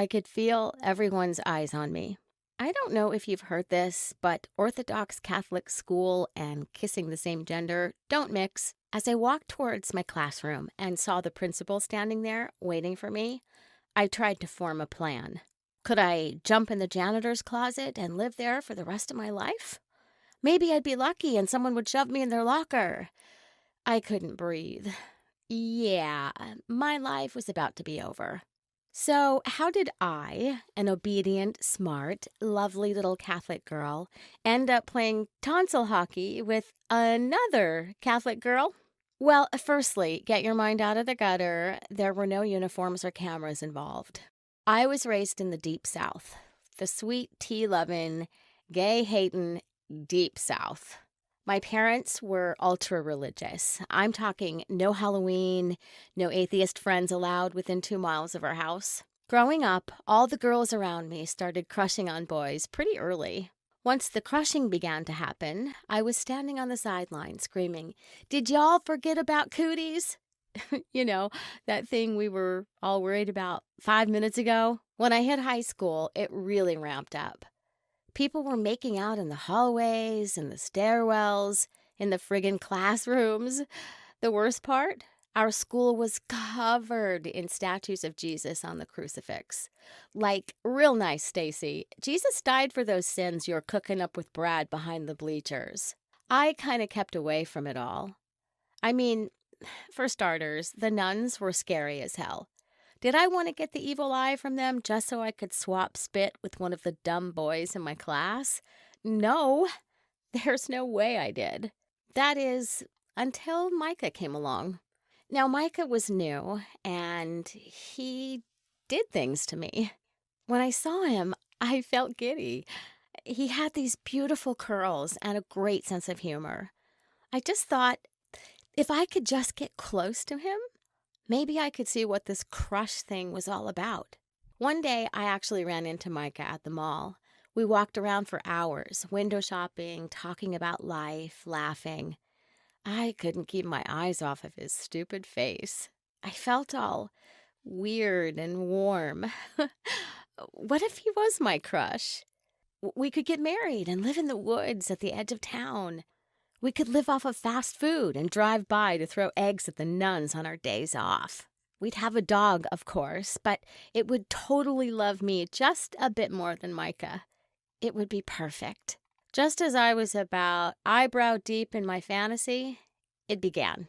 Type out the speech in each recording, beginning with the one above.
I could feel everyone's eyes on me. I don't know if you've heard this, but Orthodox Catholic school and kissing the same gender don't mix. As I walked towards my classroom and saw the principal standing there waiting for me, I tried to form a plan. Could I jump in the janitor's closet and live there for the rest of my life? Maybe I'd be lucky and someone would shove me in their locker. I couldn't breathe. Yeah, my life was about to be over. So, how did I, an obedient, smart, lovely little Catholic girl, end up playing tonsil hockey with another Catholic girl? Well, firstly, get your mind out of the gutter. There were no uniforms or cameras involved. I was raised in the Deep South, the sweet tea loving, gay hating Deep South. My parents were ultra religious. I'm talking no Halloween, no atheist friends allowed within 2 miles of our house. Growing up, all the girls around me started crushing on boys pretty early. Once the crushing began to happen, I was standing on the sideline screaming, "Did y'all forget about cooties?" You know, that thing we were all worried about 5 minutes ago. When I hit high school, it really ramped up. People were making out in the hallways, in the stairwells, in the friggin' classrooms. The worst part? Our school was covered in statues of Jesus on the crucifix. Like, real nice, Stacy. Jesus died for those sins you're cooking up with Brad behind the bleachers. I kind of kept away from it all. I mean, for starters, the nuns were scary as hell. Did I want to get the evil eye from them just so I could swap spit with one of the dumb boys in my class? No, there's no way I did. That is, until Micah came along. Now, Micah was new, and he did things to me. When I saw him, I felt giddy. He had these beautiful curls and a great sense of humor. I just thought, if I could just get close to him, maybe I could see what this crush thing was all about. One day, I actually ran into Micah at the mall. We walked around for hours, window shopping, talking about life, laughing. I couldn't keep my eyes off of his stupid face. I felt all weird and warm. What if he was my crush? We could get married and live in the woods at the edge of town. We could live off of fast food and drive by to throw eggs at the nuns on our days off. We'd have a dog, of course, but it would totally love me just a bit more than Micah. It would be perfect. Just as I was about eyebrow deep in my fantasy, it began.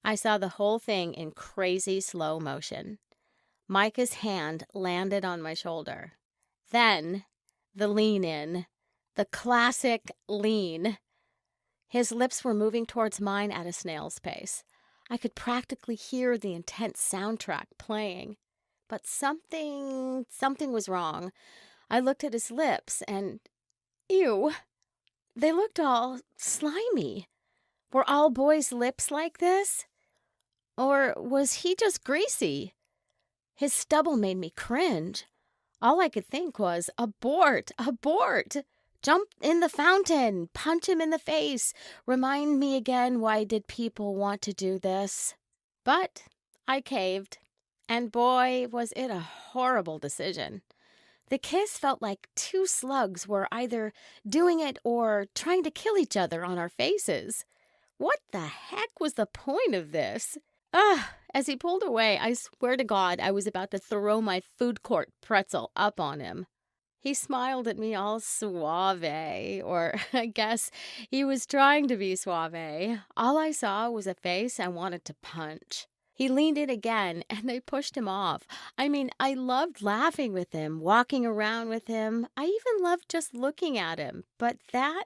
I saw the whole thing in crazy slow motion. Micah's hand landed on my shoulder. Then, the lean in. The classic lean. His lips were moving towards mine at a snail's pace. I could practically hear the intense soundtrack playing. But something was wrong. I looked at his lips and, ew, they looked all slimy. Were all boys' lips like this? Or was he just greasy? His stubble made me cringe. All I could think was, abort, abort. Jump in the fountain, punch him in the face. Remind me again, why did people want to do this? But I caved, and boy, was it a horrible decision. The kiss felt like two slugs were either doing it or trying to kill each other on our faces. What the heck was the point of this? As he pulled away, I swear to God I was about to throw my food court pretzel up on him. He smiled at me all suave, or I guess he was trying to be suave. All I saw was a face I wanted to punch. He leaned in again, and I pushed him off. I mean, I loved laughing with him, walking around with him. I even loved just looking at him. But that,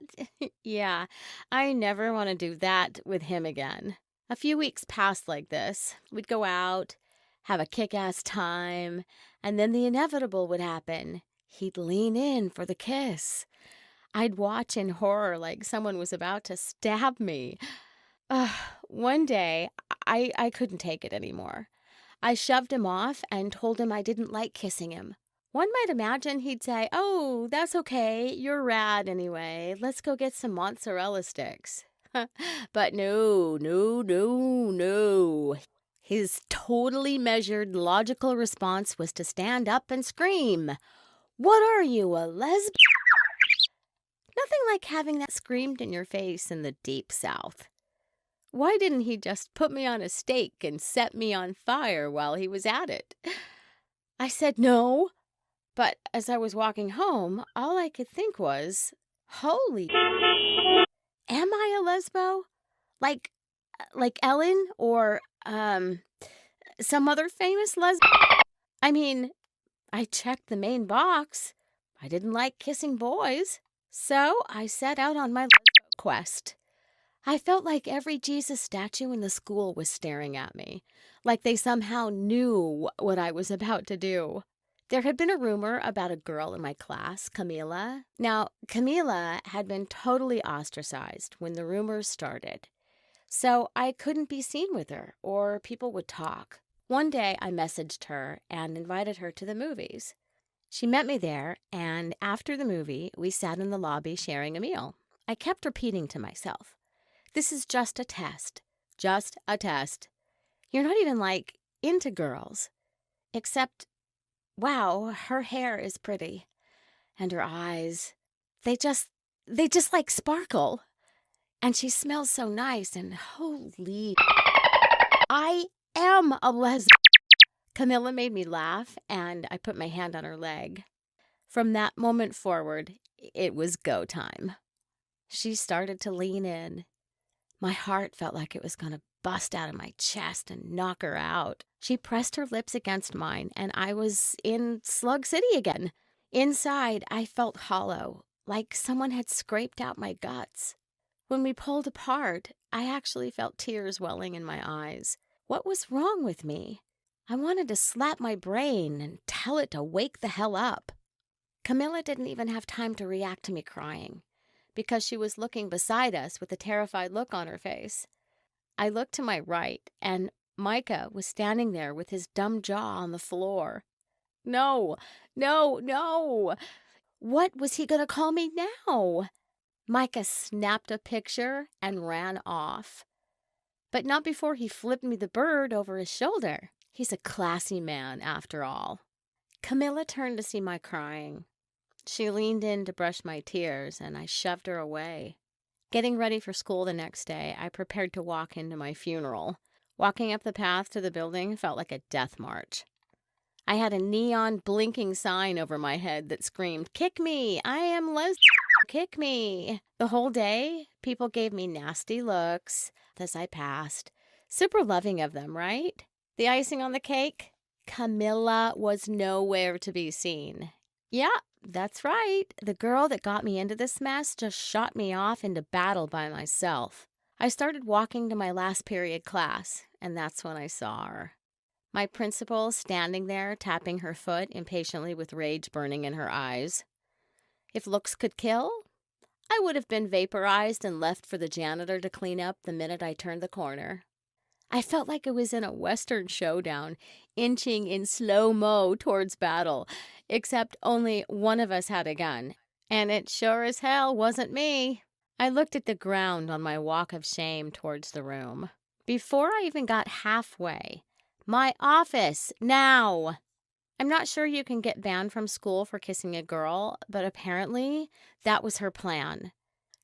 yeah, I never want to do that with him again. A few weeks passed like this. We'd go out, have a kick-ass time, and then the inevitable would happen. He'd lean in for the kiss. I'd watch in horror like someone was about to stab me. One day, I couldn't take it anymore. I shoved him off and told him I didn't like kissing him. One might imagine he'd say, "Oh, that's okay. You're rad anyway. Let's go get some mozzarella sticks." But no. His totally measured, logical response was to stand up and scream, "What are you, a lesbian?" Nothing like having that screamed in your face in the deep South. Why didn't he just put me on a stake and set me on fire while he was at it? I said no, but as I was walking home, all I could think was, holy, am I a lesbo? Like, like Ellen or, some other famous lesbian? I mean, I checked the main box. I didn't like kissing boys. So I set out on my lesbo quest. I felt like every Jesus statue in the school was staring at me, like they somehow knew what I was about to do. There had been a rumor about a girl in my class, Camila. Now, Camila had been totally ostracized when the rumors started, so I couldn't be seen with her, or people would talk. One day, I messaged her and invited her to the movies. She met me there, and after the movie, we sat in the lobby sharing a meal. I kept repeating to myself, "This is just a test. Just a test. You're not even, into girls. Except, wow, her hair is pretty. And her eyes, they just sparkle. And she smells so nice, and holy, I am a lesbian." Camilla made me laugh, and I put my hand on her leg. From that moment forward, it was go time. She started to lean in. My heart felt like it was going to bust out of my chest and knock her out. She pressed her lips against mine, and I was in Slug City again. Inside, I felt hollow, like someone had scraped out my guts. When we pulled apart, I actually felt tears welling in my eyes. What was wrong with me? I wanted to slap my brain and tell it to wake the hell up. Camilla didn't even have time to react to me crying, because she was looking beside us with a terrified look on her face. I looked to my right, and Micah was standing there with his dumb jaw on the floor. No, no, no! What was he going to call me now? Micah snapped a picture and ran off. But not before he flipped me the bird over his shoulder. He's a classy man, after all. Camilla turned to see my crying. She leaned in to brush my tears, and I shoved her away. Getting ready for school the next day, I prepared to walk into my funeral. Walking up the path to the building felt like a death march. I had a neon blinking sign over my head that screamed, "Kick me! I am lesbian! Kick me!" The whole day, people gave me nasty looks as I passed. Super loving of them, right? The icing on the cake? Camilla was nowhere to be seen. Yeah, that's right. The girl that got me into this mess just shot me off into battle by myself. I started walking to my last period class, and that's when I saw her. My principal standing there, tapping her foot impatiently with rage burning in her eyes. If looks could kill, I would have been vaporized and left for the janitor to clean up the minute I turned the corner. I felt like I was in a Western showdown, inching in slow-mo towards battle, except only one of us had a gun, and it sure as hell wasn't me. I looked at the ground on my walk of shame towards the room. Before I even got halfway, my office, now! I'm not sure you can get banned from school for kissing a girl, but apparently that was her plan.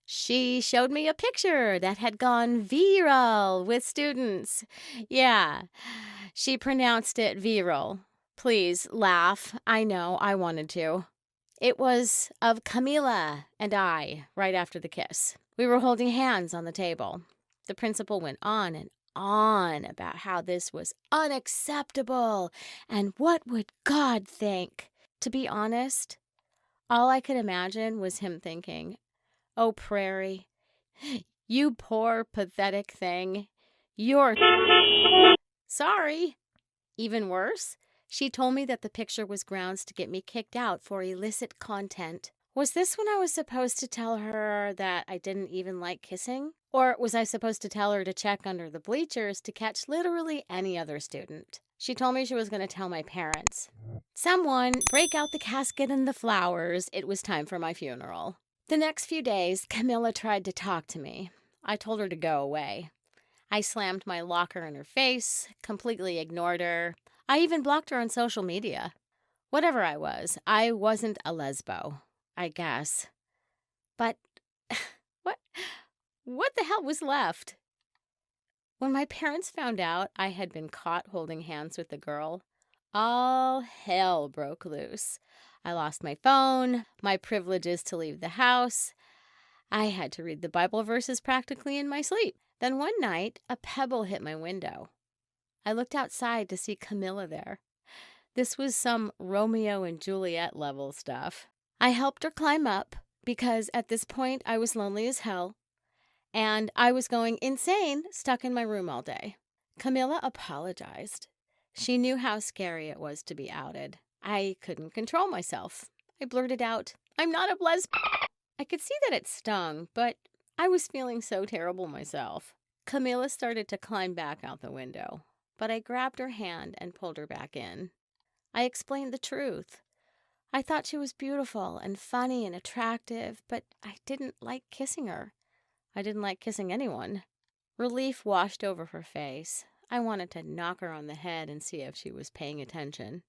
She showed me a picture that had gone viral with students. Yeah, she pronounced it viral. Please, laugh. I know, I wanted to. It was of Camila and I right after the kiss. We were holding hands on the table. The principal went on and on about how this was unacceptable and what would God think. To be honest, all I could imagine was him thinking, "Oh, Prairie, you poor, pathetic thing. You're sorry." Even worse, she told me that the picture was grounds to get me kicked out for illicit content. Was this when I was supposed to tell her that I didn't even like kissing? Or was I supposed to tell her to check under the bleachers to catch literally any other student? She told me she was going to tell my parents. Someone break out the casket and the flowers. It was time for my funeral. The next few days, Camilla tried to talk to me. I told her to go away. I slammed my locker in her face, completely ignored her. I even blocked her on social media. Whatever I wasn't a lesbo, I guess. But what what the hell was left? When my parents found out I had been caught holding hands with the girl, all hell broke loose. I lost my phone, my privileges to leave the house. I had to read the Bible verses practically in my sleep. Then one night, a pebble hit my window. I looked outside to see Camilla there. This was some Romeo and Juliet level stuff. I helped her climb up because at this point I was lonely as hell and I was going insane stuck in my room all day. Camilla apologized. She knew how scary it was to be outed. I couldn't control myself. I blurted out, "I'm not a lesbian." I could see that it stung, but I was feeling so terrible myself. Camilla started to climb back out the window, but I grabbed her hand and pulled her back in. I explained the truth. I thought she was beautiful and funny and attractive, but I didn't like kissing her. I didn't like kissing anyone. Relief washed over her face. I wanted to knock her on the head and see if she was paying attention.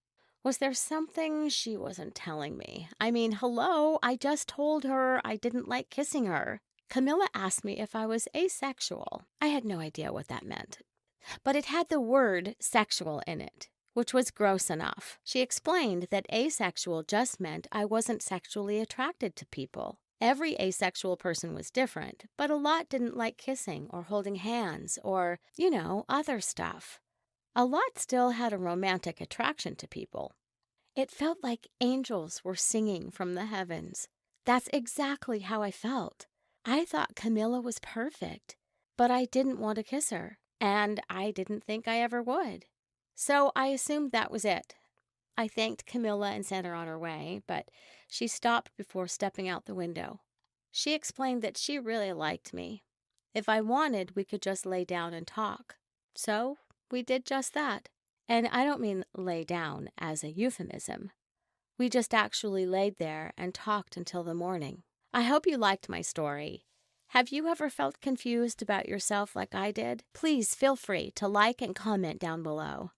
Was there something she wasn't telling me? I mean, hello, I just told her I didn't like kissing her. Camilla asked me if I was asexual. I had no idea what that meant, but it had the word sexual in it, which was gross enough. She explained that asexual just meant I wasn't sexually attracted to people. Every asexual person was different, but a lot didn't like kissing or holding hands or, other stuff. A lot still had a romantic attraction to people. It felt like angels were singing from the heavens. That's exactly how I felt. I thought Camilla was perfect, but I didn't want to kiss her, and I didn't think I ever would. So I assumed that was it. I thanked Camilla and sent her on her way, but she stopped before stepping out the window. She explained that she really liked me. If I wanted, we could just lay down and talk. So we did just that. And I don't mean lay down as a euphemism. We just actually laid there and talked until the morning. I hope you liked my story. Have you ever felt confused about yourself like I did? Please feel free to like and comment down below.